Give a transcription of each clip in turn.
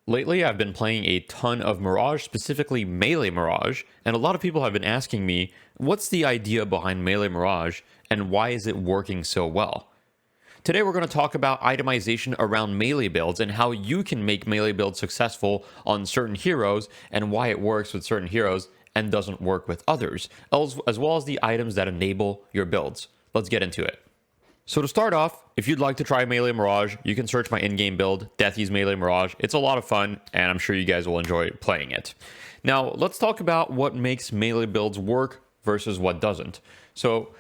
Lately, I've been playing a ton of Mirage, specifically Melee Mirage, and a lot of people have been asking me, what's the idea behind Melee Mirage, and why is it working so well? Today we're going to talk about itemization around melee builds and how you can make melee builds successful on certain heroes and why it works with certain heroes and doesn't work with others, as well as the items that enable your builds. Let's get into it. So to start off, if you'd like to try Melee Mirage, you can search my in-game build, Deathy's Melee Mirage. It's a lot of fun, and I'm sure you guys will enjoy playing it. Now, let's talk about what makes melee builds work versus what doesn't. So,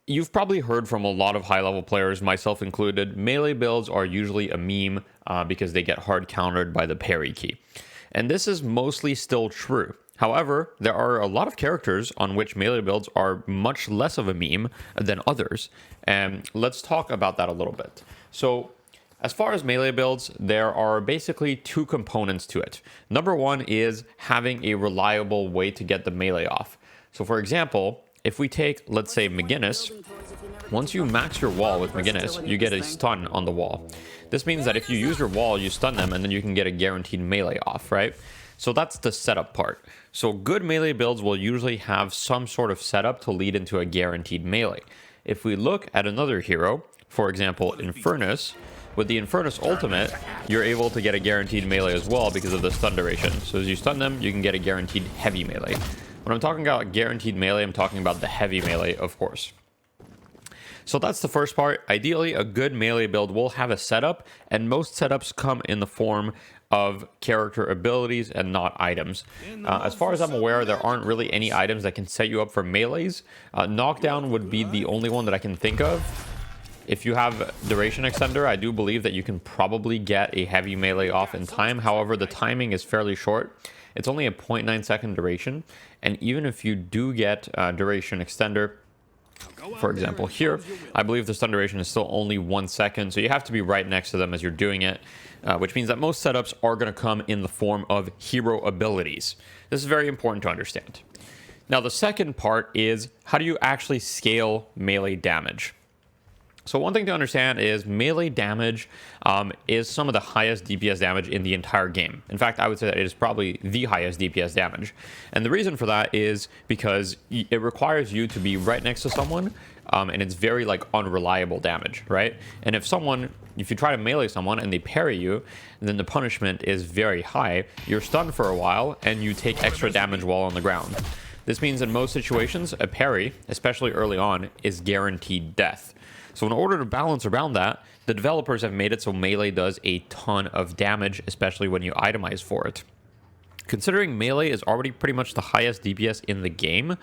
you've probably heard from a lot of high-level players, myself included, melee builds are usually a meme because they get hard countered by the parry key. And this is mostly still true. However, there are a lot of characters on which melee builds are much less of a meme than others. And let's talk about that a little bit. So, as far as melee builds, there are basically two components to it. Number one is having a reliable way to get the melee off. So, for example, if we take, let's say, McGinnis, once you max your wall with McGinnis, you get a stun on the wall. This means that if you use your wall, you stun them, and then you can get a guaranteed melee off, right? So that's the setup part. So good melee builds will usually have some sort of setup to lead into a guaranteed melee. If we look at another hero, for example, Infernus, with the Infernus ultimate, you're able to get a guaranteed melee as well because of the stun duration. So as you stun them, you can get a guaranteed heavy melee. When I'm talking about guaranteed melee, I'm talking about the heavy melee, of course. So that's the first part. Ideally, a good melee build will have a setup, and most setups come in the form of character abilities and not items. As far as I'm aware, there aren't really any items that can set you up for melees. Knockdown would be the only one that I can think of. If you have duration extender, I do believe that you can probably get a heavy melee off in time. However, the timing is fairly short. It's only a 0.9 second duration. And even if you do get duration extender, for example, here, I believe the stun duration is still only 1 second, so you have to be right next to them as you're doing it, which means that most setups are going to come in the form of hero abilities. This is very important to understand. Now, the second part is, how do you actually scale melee damage? So one thing to understand is melee damage is some of the highest DPS damage in the entire game. In fact, I would say that it is probably the highest DPS damage. And the reason for that is because it requires you to be right next to someone, and it's very unreliable damage, right? And if you try to melee someone and they parry you, then the punishment is very high. You're stunned for a while and you take extra damage while on the ground. This means in most situations, a parry, especially early on, is guaranteed death. So in order to balance around that, the developers have made it so melee does a ton of damage, especially when you itemize for it. Considering melee is already pretty much the highest DPS in the game,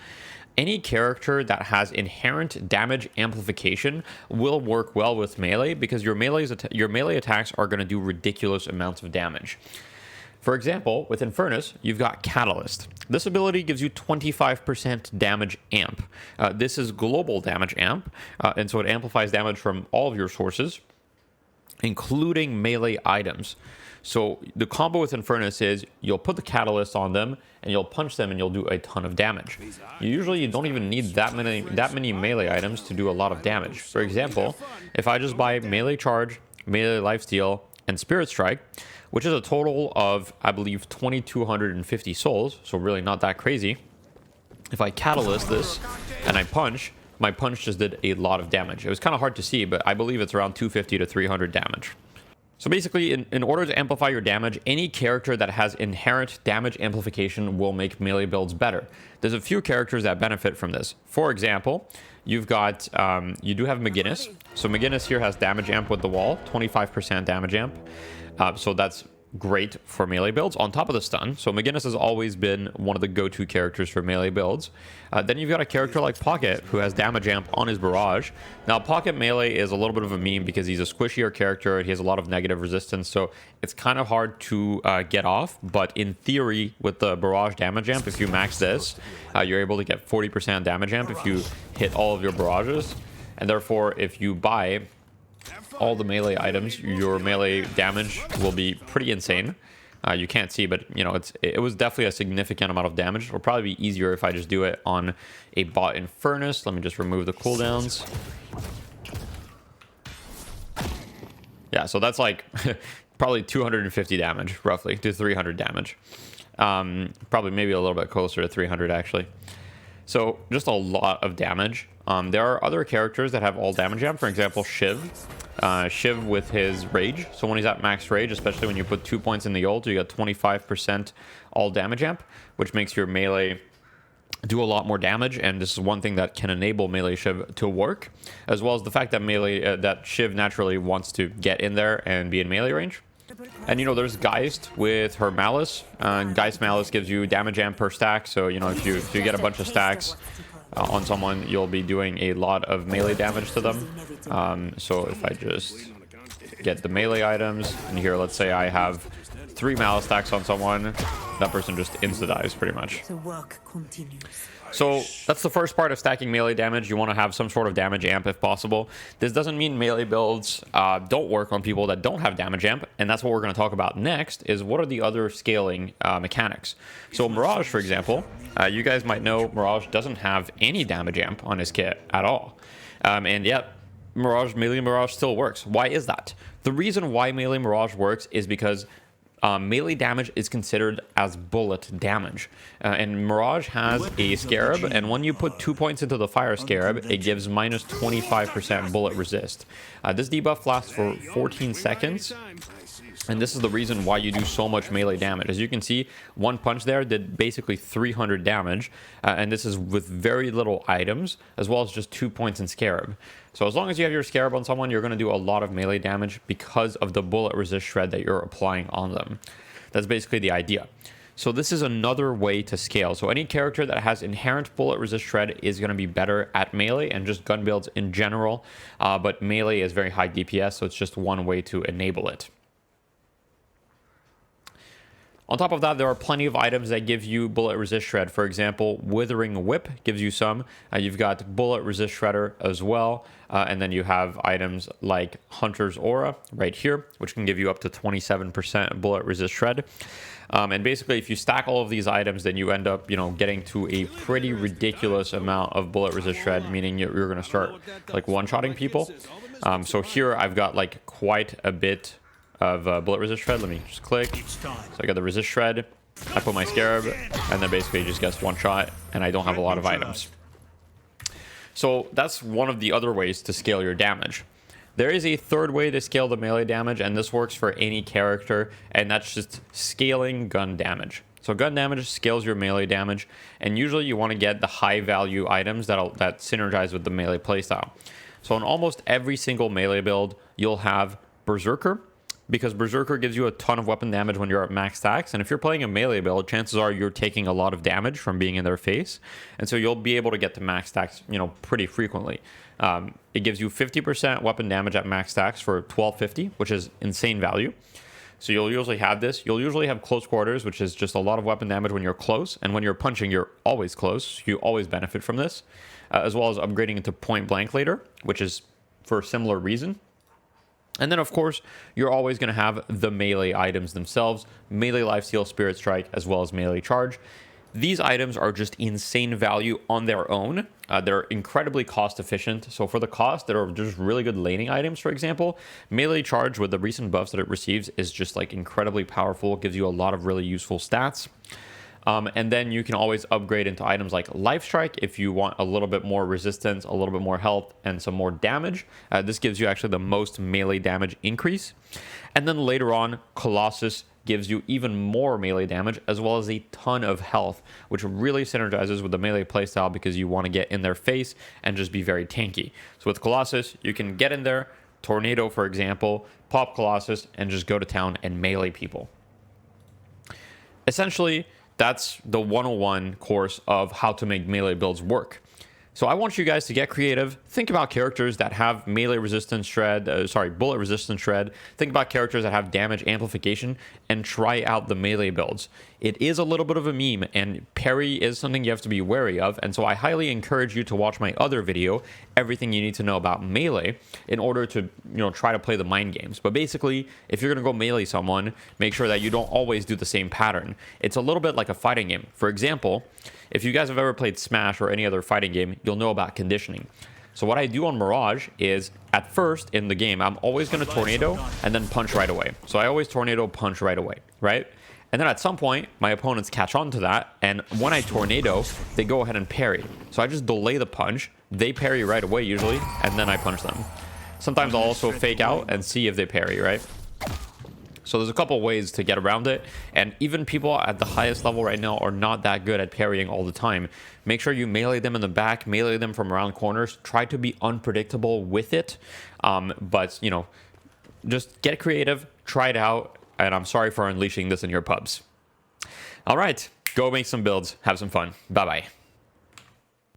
any character that has inherent damage amplification will work well with melee because your melee attacks are going to do ridiculous amounts of damage. For example, with Infernus, you've got Catalyst. This ability gives you 25% damage amp. This is global damage amp, and so it amplifies damage from all of your sources, including melee items. So the combo with Infernus is you'll put the Catalyst on them, and you'll punch them, and you'll do a ton of damage. You don't even need that many melee items to do a lot of damage. For example, if I just buy melee charge, melee lifesteal, and spirit strike, which is a total of, I believe, 2,250 souls, so really not that crazy. If I catalyst this and I punch, my punch just did a lot of damage. It was kind of hard to see, but I believe it's around 250 to 300 damage. So basically, in order to amplify your damage, any character that has inherent damage amplification will make melee builds better. There's a few characters that benefit from this. For example, you've got, you do have McGinnis. So McGinnis here has damage amp with the wall, 25% damage amp. So that's great for melee builds on top of the stun. So McGinnis has always been one of the go-to characters for melee builds. Then you've got a character like Pocket who has damage amp on his Barrage. Now Pocket melee is a little bit of a meme because he's a squishier character and he has a lot of negative resistance, so it's kind of hard to get off. But in theory, with the Barrage damage amp, if you max this, you're able to get 40% damage amp if you hit all of your barrages. And therefore, if you buy all the melee items, your melee damage will be pretty insane. You can't see, but you know, it was definitely a significant amount of damage. It'll probably be easier if I just do it on a bot Infernus. Let me just remove the cooldowns. Yeah, so that's like probably 250 damage, roughly, to 300 damage. Probably maybe a little bit closer to 300, actually. So just a lot of damage. There are other characters that have all damage amp. For example, Shiv. Shiv with his rage. So when he's at max rage, especially when you put 2 points in the ult, you get 25% all damage amp, which makes your melee do a lot more damage. And this is one thing that can enable melee Shiv to work, as well as the fact that that Shiv naturally wants to get in there and be in melee range. And, you know, there's Geist with her Malice. Geist Malice gives you damage amp per stack. So, you know, if you get a bunch of stacks on someone, you'll be doing a lot of melee damage to them. So if I just get the melee items, and here, let's say I have 3 Malice stacks on someone, that person just insta-dies pretty much. The work continues. So that's the first part of stacking melee damage. You want to have some sort of damage amp if possible. This doesn't mean melee builds don't work on people that don't have damage amp, and that's what we're going to talk about next, is what are the other scaling mechanics. So Mirage, for example, you guys might know Mirage doesn't have any damage amp on his kit at all. And yet, melee Mirage still works. Why is that? The reason why melee Mirage works is because melee damage is considered as bullet damage. And Mirage has a Scarab, and when you put 2 points into the Fire Scarab, it gives minus 25% bullet resist. This debuff lasts for 14 seconds. And this is the reason why you do so much melee damage. As you can see, one punch there did basically 300 damage. And this is with very little items, as well as just 2 points in Scarab. So as long as you have your Scarab on someone, you're going to do a lot of melee damage because of the bullet resist shred that you're applying on them. That's basically the idea. So this is another way to scale. So any character that has inherent bullet resist shred is going to be better at melee and just gun builds in general. But melee is very high DPS, so it's just one way to enable it. On top of that, there are plenty of items that give you bullet resist shred. For example, Withering Whip gives you some. You've got bullet resist shredder as well. And then you have items like Hunter's Aura right here, which can give you up to 27% bullet resist shred. And basically, if you stack all of these items, then you end up, you know, getting to a pretty ridiculous amount of bullet resist shred, meaning you're going to start like one-shotting people. So here I've got like quite a bit of bullet resist shred. Let me just click. So I got the resist shred. I put my Scarab, and then basically it just gets one shot, and I don't have a lot of items. So that's one of the other ways to scale your damage. There is a third way to scale the melee damage, and this works for any character, and that's just scaling gun damage. So gun damage scales your melee damage, and usually you want to get the high value items that synergize with the melee playstyle. So in almost every single melee build, you'll have Berserker, because Berserker gives you a ton of weapon damage when you're at max stacks. And if you're playing a melee build, chances are you're taking a lot of damage from being in their face. And so you'll be able to get to max stacks, you know, pretty frequently. It gives you 50% weapon damage at max stacks for 1250, which is insane value. So you'll usually have this. You'll usually have close quarters, which is just a lot of weapon damage when you're close. And when you're punching, you're always close. You always benefit from this, as well as upgrading into point blank later, which is for a similar reason. And then, of course, you're always going to have the melee items themselves, melee lifesteal, spirit strike, as well as melee charge. These items are just insane value on their own. They're incredibly cost efficient. So for the cost, there are just really good laning items, for example. Melee charge with the recent buffs that it receives is just like incredibly powerful. It gives you a lot of really useful stats. And then you can always upgrade into items like Life Strike if you want a little bit more resistance, a little bit more health, and some more damage. This gives you actually the most melee damage increase. And then later on, Colossus gives you even more melee damage, as well as a ton of health, which really synergizes with the melee playstyle because you want to get in their face and just be very tanky. So with Colossus, you can get in there, Tornado, for example, pop Colossus, and just go to town and melee people. Essentially, that's the 101 course of how to make melee builds work. So I want you guys to get creative. Think about characters that have melee resistance shred, bullet resistance shred. Think about characters that have damage amplification and try out the melee builds. It is a little bit of a meme, and parry is something you have to be wary of. And so I highly encourage you to watch my other video, Everything You Need to Know About Melee, in order to, try to play the mind games. But basically, if you're going to go melee someone, make sure that you don't always do the same pattern. It's a little bit like a fighting game. For example, if you guys have ever played Smash or any other fighting game, you'll know about conditioning. So what I do on Mirage is, at first in the game, I'm always going to tornado and then punch right away. So I always tornado, punch right away, right? And then at some point, my opponents catch on to that, and when I tornado, they go ahead and parry. So I just delay the punch, they parry right away usually, and then I punch them. Sometimes I'll also fake out and see if they parry, right? So there's a couple ways to get around it, and even people at the highest level right now are not that good at parrying all the time. Make sure you melee them in the back, melee them from around corners. Try to be unpredictable with it, but, you know, just get creative, try it out, and I'm sorry for unleashing this in your pubs. All right, go make some builds, have some fun. Bye-bye.